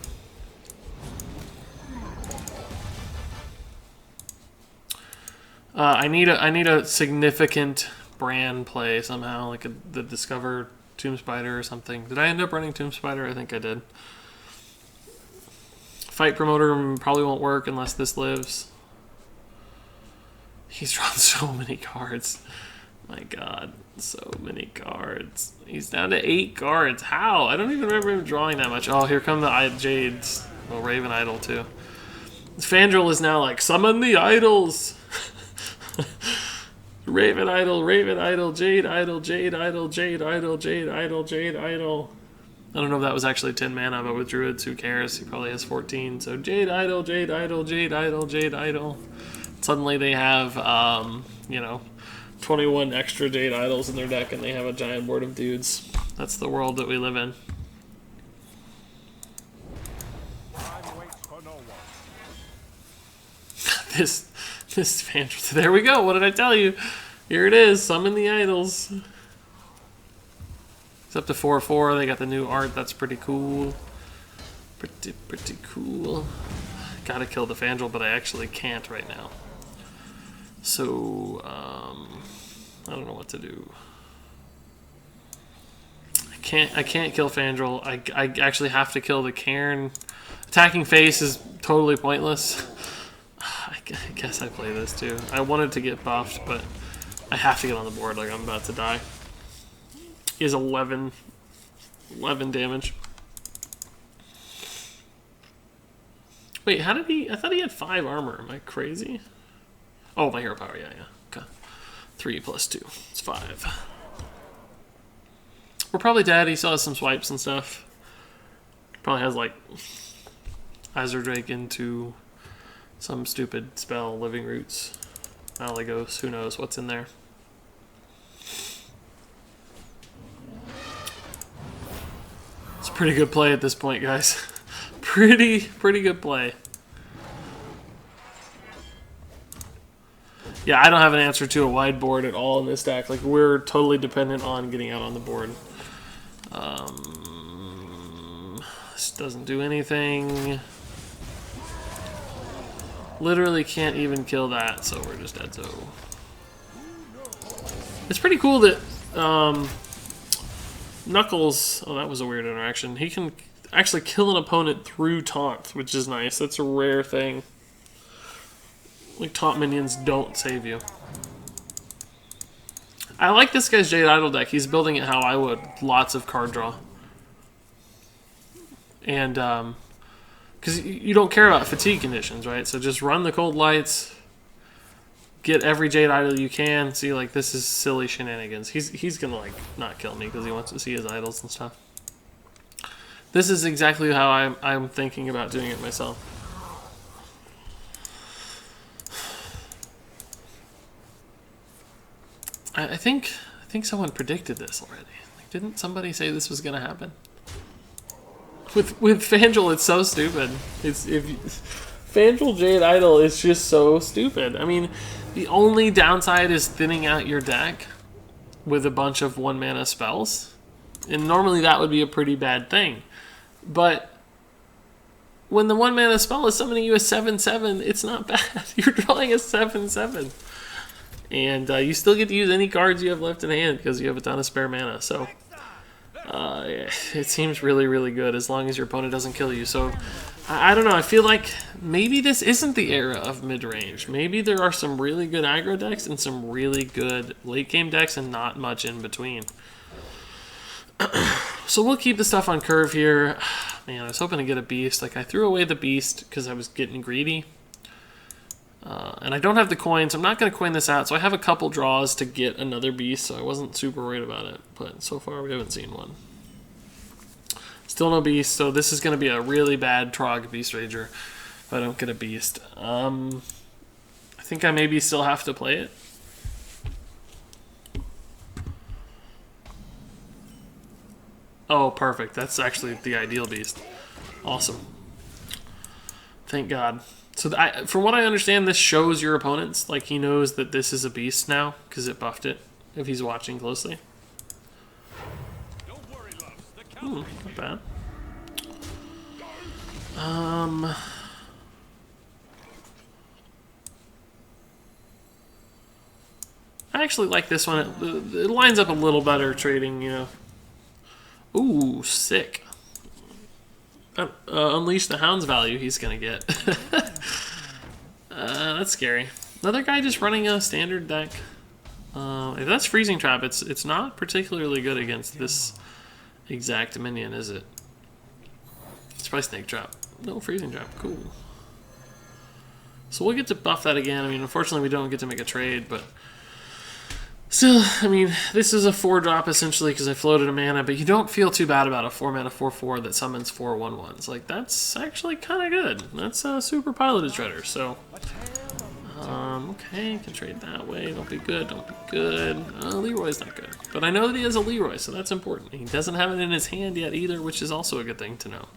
I need a significant brand play somehow, like the Discover Tomb Spider or something. Did I end up running Tomb Spider? I think I did. Fight Promoter probably won't work unless this lives. He's drawn so many cards. My god, so many cards. He's down to 8 cards. How? I don't even remember him drawing that much. Oh, here come the Jades. Oh, Raven Idol too. Fandral is now like, summon the idols! Raven Idol, Jade Idol, Jade Idol, Jade Idol, Jade Idol, Jade Idol. I don't know if that was actually 10 mana, but with Druids, who cares? He probably has 14. So Jade Idol, Jade Idol, Jade Idol, Jade Idol. Suddenly they have, you know, 21 extra Jade Idols in their deck, and they have a giant board of dudes. That's the world that we live in. This Fandral. There we go. What did I tell you? Here it is. Summon the idols. It's up to 4/4. They got the new art. That's pretty cool. Pretty cool. Gotta kill the Fandral, but I actually can't right now. So, I don't know what to do. I can't kill Fandral. I actually have to kill the Cairn. Attacking face is totally pointless. I guess I play this too. I wanted to get buffed, but I have to get on the board like I'm about to die. He has 11 damage. Wait, how did he... I thought he had 5 armor. Am I crazy? Oh, my hero power. Yeah. Okay. 3 plus 2. It's 5. We're probably dead. He still has some swipes and stuff. Probably has, like, Azure Drake into some stupid spell, Living Roots, Malagos. Who knows what's in there. It's a pretty good play at this point, guys. Pretty good play. Yeah, I don't have an answer to a wide board at all in this deck. Like, we're totally dependent on getting out on the board. This doesn't do anything. Literally can't even kill that, so we're just dead. So it's pretty cool that Knuckles... Oh, that was a weird interaction. He can actually kill an opponent through taunt, which is nice. That's a rare thing. Like, taunt minions don't save you. I like this guy's Jade Idol deck. He's building it how I would. Lots of card draw. And, because you don't care about fatigue conditions, right? So just run the Cold Lights. Get every Jade Idol you can. See, like, this is silly shenanigans. He's gonna, like, not kill me because he wants to see his idols and stuff. This is exactly how I'm thinking about doing it myself. I think someone predicted this already. Like, didn't somebody say this was gonna happen? With Fangel, it's so stupid. Fangel Jade Idol is just so stupid. I mean, the only downside is thinning out your deck with a bunch of 1-mana spells, and normally that would be a pretty bad thing. But when the 1-mana spell is summoning you a 7/7, it's not bad. You're drawing a 7/7. And you still get to use any cards you have left in hand because you have a ton of spare mana. So it seems really, really good as long as your opponent doesn't kill you. So I don't know. I feel like maybe this isn't the era of mid-range. Maybe there are some really good aggro decks and some really good late-game decks and not much in between. So we'll keep the stuff on curve here. Man, I was hoping to get a beast. Like, I threw away the beast because I was getting greedy. And I don't have the coins. I'm not going to coin this out, so I have a couple draws to get another beast, so I wasn't super worried about it. But so far, we haven't seen one. Still no beast, so this is going to be a really bad Trog Beast Rager if I don't get a beast. I think I maybe still have to play it. Oh, perfect. That's actually the ideal beast. Awesome. Thank God. So from what I understand, this shows your opponents. Like, he knows that this is a beast now because it buffed it if he's watching closely. Not bad. I actually like this one. It lines up a little better trading, you know. Ooh, sick. Unleash the Hound's value he's gonna get. That's scary. Another guy just running a standard deck. If that's Freezing Trap, it's not particularly good against this exact minion, is it? It's probably Snake Trap. No, Freezing Trap. Cool. So we'll get to buff that again. I mean, unfortunately, we don't get to make a trade, but still, I mean, this is a 4-drop essentially because I floated a mana, but you don't feel too bad about a 4-mana 4/4 that summons 4 1/1s. Like, that's actually kind of good. That's a super piloted shredder, so. Okay, can trade that way. Don't be good, don't be good. Leroy's not good. But I know that he has a Leroy, so that's important. He doesn't have it in his hand yet either, which is also a good thing to know.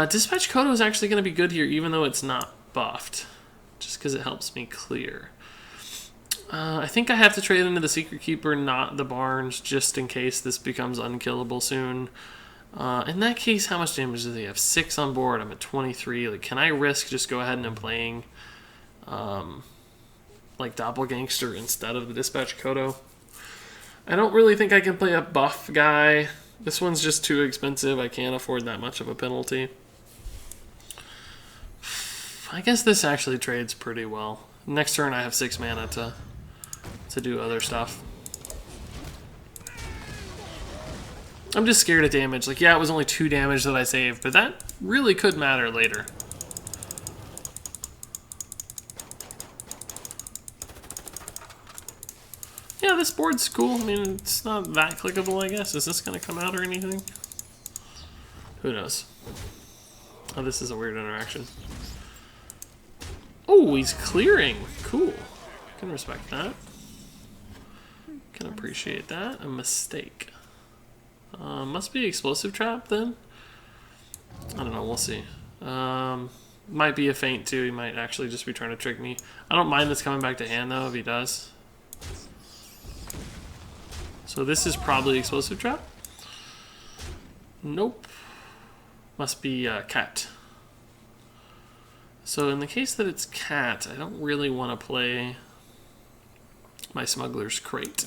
Dispatch Kodo is actually going to be good here, even though it's not buffed, just because it helps me clear. I think I have to trade into the Secret Keeper, not the Barnes, just in case this becomes unkillable soon. In that case, how much damage does he have? 6 on board. I'm at 23. Like, can I risk just go ahead and I'm playing like Doppelgangster instead of the Dispatch Kodo? I don't really think I can play a buff guy. This one's just too expensive. I can't afford that much of a penalty. I guess this actually trades pretty well. Next turn I have 6 mana to do other stuff. I'm just scared of damage. Like, yeah, it was only 2 damage that I saved, but that really could matter later. Yeah, this board's cool. I mean, it's not that clickable, I guess. Is this going to come out or anything? Who knows? Oh, this is a weird interaction. Oh, he's clearing. Cool. Can respect that. Can appreciate that. A mistake. Must be Explosive Trap then? I don't know. We'll see. Might be a feint too. He might actually just be trying to trick me. I don't mind this coming back to hand though if he does. So this is probably Explosive Trap. Nope. Must be Cat. So in the case that it's Cat, I don't really want to play my Smuggler's Crate.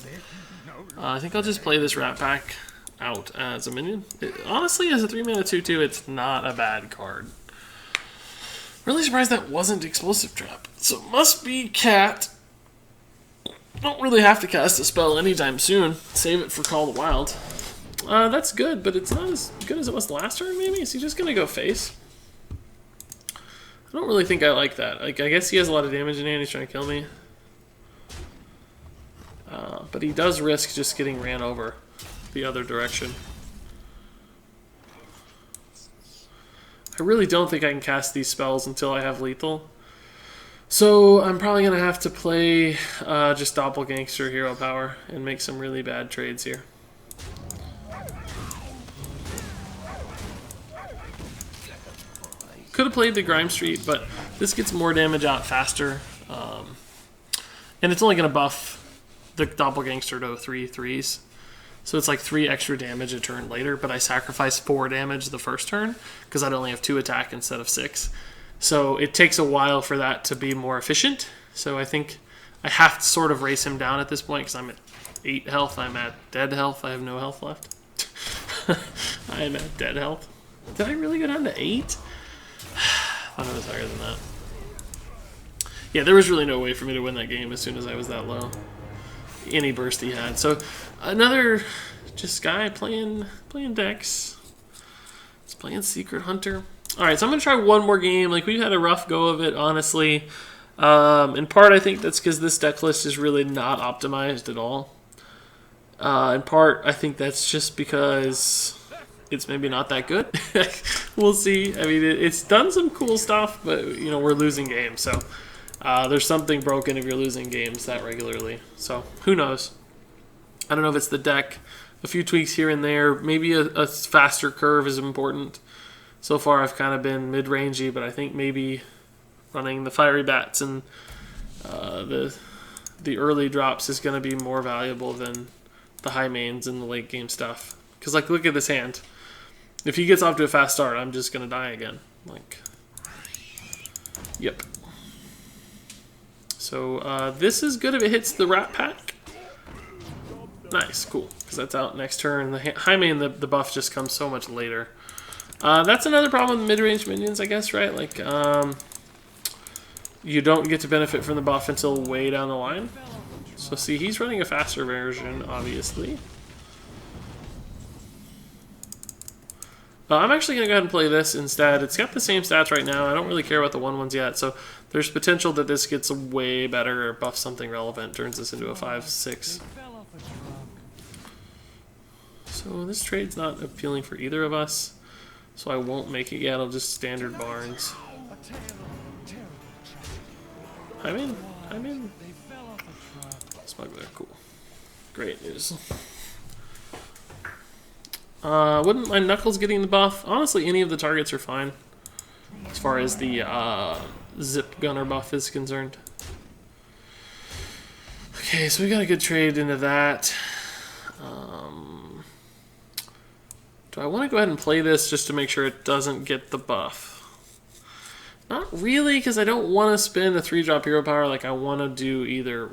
I think I'll just play this Rat Pack out as a minion. Honestly, as a 3-mana 2/2, it's not a bad card. Really surprised that wasn't Explosive Trap. So it must be Cat. Don't really have to cast a spell anytime soon. Save it for Call the Wild. That's good, but it's not as good as it was the last turn, maybe? Is he just going to go face? I don't really think I like that. Like, I guess he has a lot of damage in hand. He's trying to kill me. But he does risk just getting ran over the other direction. I really don't think I can cast these spells until I have lethal. So I'm probably going to have to play just Doppelgangster Hero Power and make some really bad trades here. Could have played the Grime Street, but this gets more damage out faster. And it's only going to buff the Doppelgangster to 3 3s. So it's like 3 extra damage a turn later, but I sacrifice 4 damage the first turn because I'd only have 2 attack instead of 6. So it takes a while for that to be more efficient. So I think I have to sort of race him down at this point because I'm at 8 health. I'm at dead health. I have no health left. I am at dead health. Did I really go down to 8? I thought I was higher than that. Yeah, there was really no way for me to win that game as soon as I was that low. Any burst he had. So another just guy playing Dex. He's playing Secret Hunter. Alright, so I'm going to try one more game. Like, we've had a rough go of it, honestly. In part, I think that's because this deck list is really not optimized at all. In part, I think that's just because it's maybe not that good. We'll see. I mean, it's done some cool stuff, but, you know, we're losing games. So there's something broken if you're losing games that regularly. So who knows? I don't know if it's the deck. A few tweaks here and there. Maybe a faster curve is important. So far, I've kind of been mid-rangey, but I think maybe running the Fiery Bats and the early drops is going to be more valuable than the high mains and the late game stuff. Because, like, look at this hand. If he gets off to a fast start, I'm just going to die again. Like, yep. So this is good if it hits the Rat Pack. Nice, cool. Because that's out next turn. The high main, the buff just comes so much later. That's another problem with mid-range minions, I guess, right? Like, you don't get to benefit from the buff until way down the line. So, see, he's running a faster version, obviously. I'm actually going to go ahead and play this instead. It's got the same stats right now. I don't really care about the 1/1s yet, so there's potential that this gets way better or buffs something relevant, turns this into a 5/6. So, this trade's not appealing for either of us. So I won't make it yet, I'll just standard Barnes. I'm in. Smuggler, cool. Great news. Wouldn't mind Knuckles getting the buff. Honestly, any of the targets are fine. As far as the Zip Gunner buff is concerned. Okay, so we got a good trade into that. Do I want to go ahead and play this just to make sure it doesn't get the buff? Not really, because I don't want to spend a 3-drop hero power. Like, I want to do either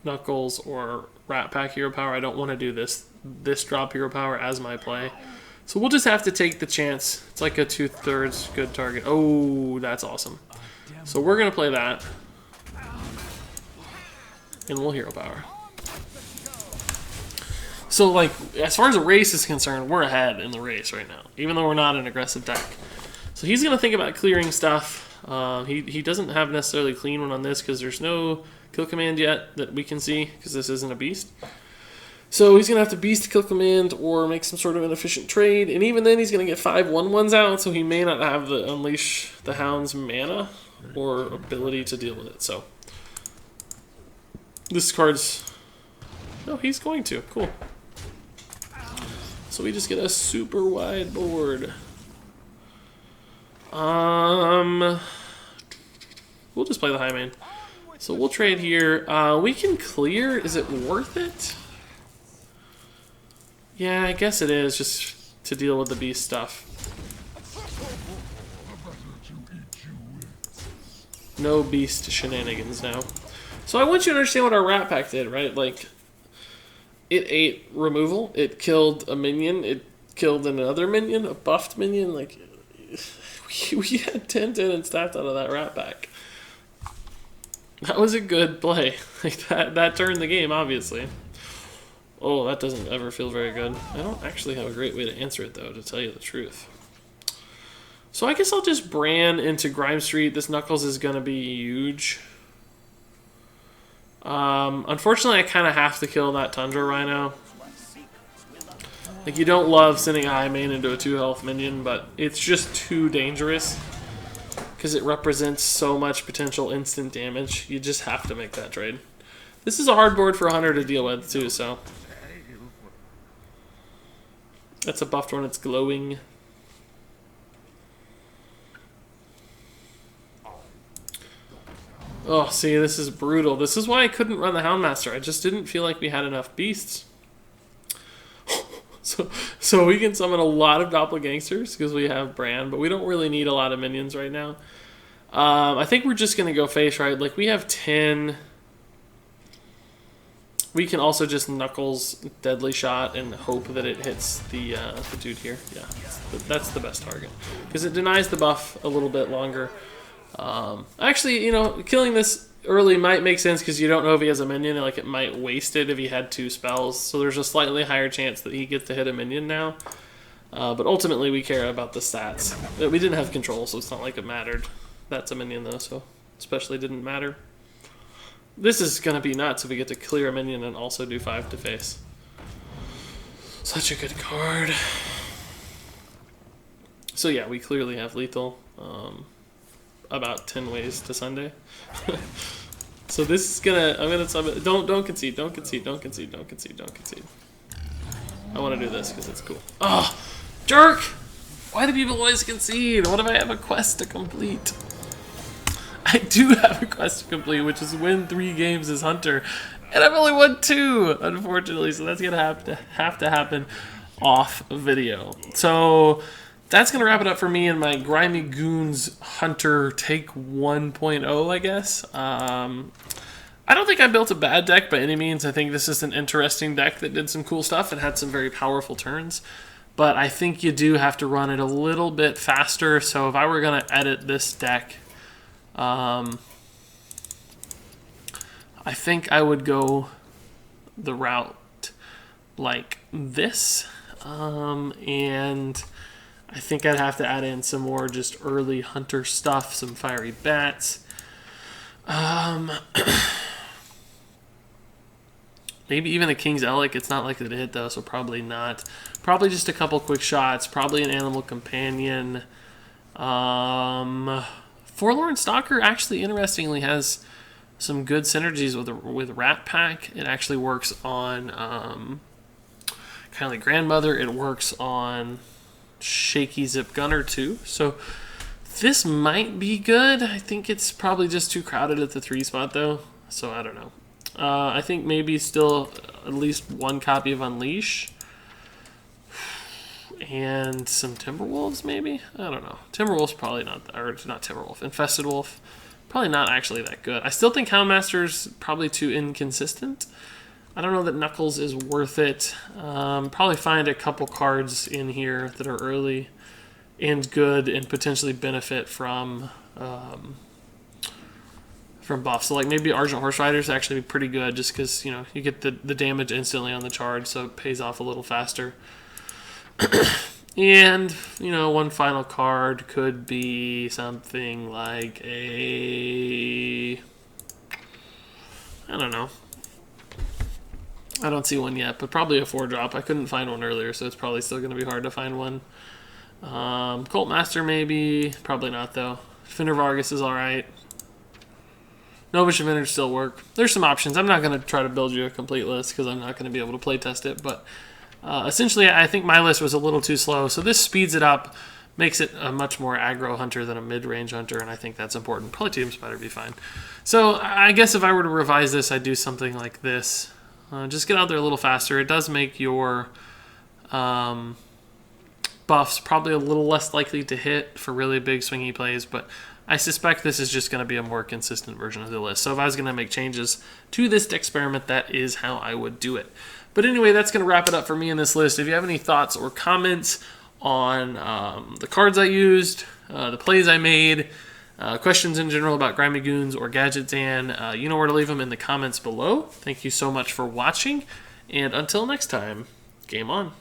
Knuckles or Rat Pack hero power. I don't want to do this drop hero power as my play. So we'll just have to take the chance. It's like a 2/3 good target. Oh, that's awesome. So we're going to play that. And we'll hero power. So, like, as far as the race is concerned, we're ahead in the race right now, even though we're not an aggressive deck. So he's going to think about clearing stuff. He doesn't have necessarily clean one on this because there's no kill command yet that we can see because this isn't a beast. So he's going to have to beast kill command or make some sort of inefficient trade. And even then, he's going to get 5 1/1s out, so he may not have the Unleash the Hound's mana or ability to deal with it. So this card's... No, he's going to. Cool. So we just get a super wide board. We'll just play the high main. So we'll trade here. We can clear. Is it worth it? Yeah, I guess it is, just to deal with the beast stuff. No beast shenanigans now. So I want you to understand what our Rat Pack did, right? Like, it ate removal, it killed a minion, it killed another minion, a buffed minion. Like, we had 10/10 and stacked out of that Rat Pack. That was a good play. Like that turned the game, obviously. Oh, that doesn't ever feel very good. I don't actually have a great way to answer it, though, to tell you the truth. So I guess I'll just Bran into Grime Street. This Knuckles is going to be huge. Unfortunately, I kind of have to kill that Tundra Rhino. Like, you don't love sending a high main into a 2-health minion, but it's just too dangerous. Because it represents so much potential instant damage. You just have to make that trade. This is a hard board for Hunter to deal with, too, so... That's a buffed one, it's glowing. Oh, see, this is brutal. This is why I couldn't run the Houndmaster. I just didn't feel like we had enough beasts. So we can summon a lot of Doppelgangsters because we have Bran, but we don't really need a lot of minions right now. I think we're just going to go face, right? Like, we have 10. We can also just Knuckles Deadly Shot and hope that it hits the dude here. Yeah, that's the best target. Because it denies the buff a little bit longer. Actually, you know, killing this early might make sense because you don't know if he has a minion. Like, it might waste it if he had 2 spells. So there's a slightly higher chance that he gets to hit a minion now. But ultimately, we care about the stats. We didn't have control, so it's not like it mattered. That's a minion, though, so especially didn't matter. This is going to be nuts if we get to clear a minion and also do 5 to face. Such a good card. So yeah, we clearly have lethal. About 10 ways to Sunday. So this is gonna, I'm gonna summon, don't concede, don't concede, don't concede, don't concede, don't concede. I want to do this because it's cool. Oh, jerk! Why do people always concede? What if I have a quest to complete? I do have a quest to complete, which is win 3 games as Hunter, and I've only won 2, unfortunately. So that's gonna have to happen off video. So that's gonna wrap it up for me and my Grimey Goons Hunter take 1.0, I guess. I don't think I built a bad deck by any means. I think this is an interesting deck that did some cool stuff and had some very powerful turns. But I think you do have to run it a little bit faster. So if I were gonna edit this deck, I think I would go the route like this, and I think I'd have to add in some more just early Hunter stuff, some Fiery Bats. Maybe even a King's Elk. It's not likely to hit though, so probably not. Probably just a couple quick shots. Probably an Animal Companion. Forlorn Stalker actually, interestingly, has some good synergies with Rat Pack. It actually works on Kindly Grandmother. It works on Shaky Zip Gunner too. So this might be good. I think it's probably just too crowded at the 3 spot though. So I don't know. I think maybe still at least 1 copy of Unleash. And some Timberwolves, maybe? I don't know. Timberwolves probably not, or not Timberwolf. Infested Wolf, probably not actually that good. I still think Houndmaster's probably too inconsistent. I don't know that Knuckles is worth it. Probably find a couple cards in here that are early and good and potentially benefit from buff. So like maybe Argent Horse Riders actually be pretty good just because, you know, you get the damage instantly on the charge, so it pays off a little faster. And, you know, one final card could be something like a... I don't know. I don't see one yet, but probably a 4-drop. I couldn't find one earlier, so it's probably still going to be hard to find one. Cult Master maybe. Probably not, though. Fender Vargas is alright. Nova Vintage still work. There's some options. I'm not going to try to build you a complete list because I'm not going to be able to play test it, but essentially I think my list was a little too slow, so this speeds it up, makes it a much more aggro hunter than a mid-range hunter, and I think that's important. Probably Tomb Spider be fine. So I guess if I were to revise this, I'd do something like this. Just get out there a little faster. It does make your buffs probably a little less likely to hit for really big swingy plays, but I suspect this is just going to be a more consistent version of the list. So if I was going to make changes to this Decksperiment, that is how I would do it. But anyway, that's going to wrap it up for me in this list. If you have any thoughts or comments on the cards I used, the plays I made, Questions in general about Grimy Goons or Gadget Dan, you know where to leave them in the comments below. Thank you so much for watching, and until next time, game on.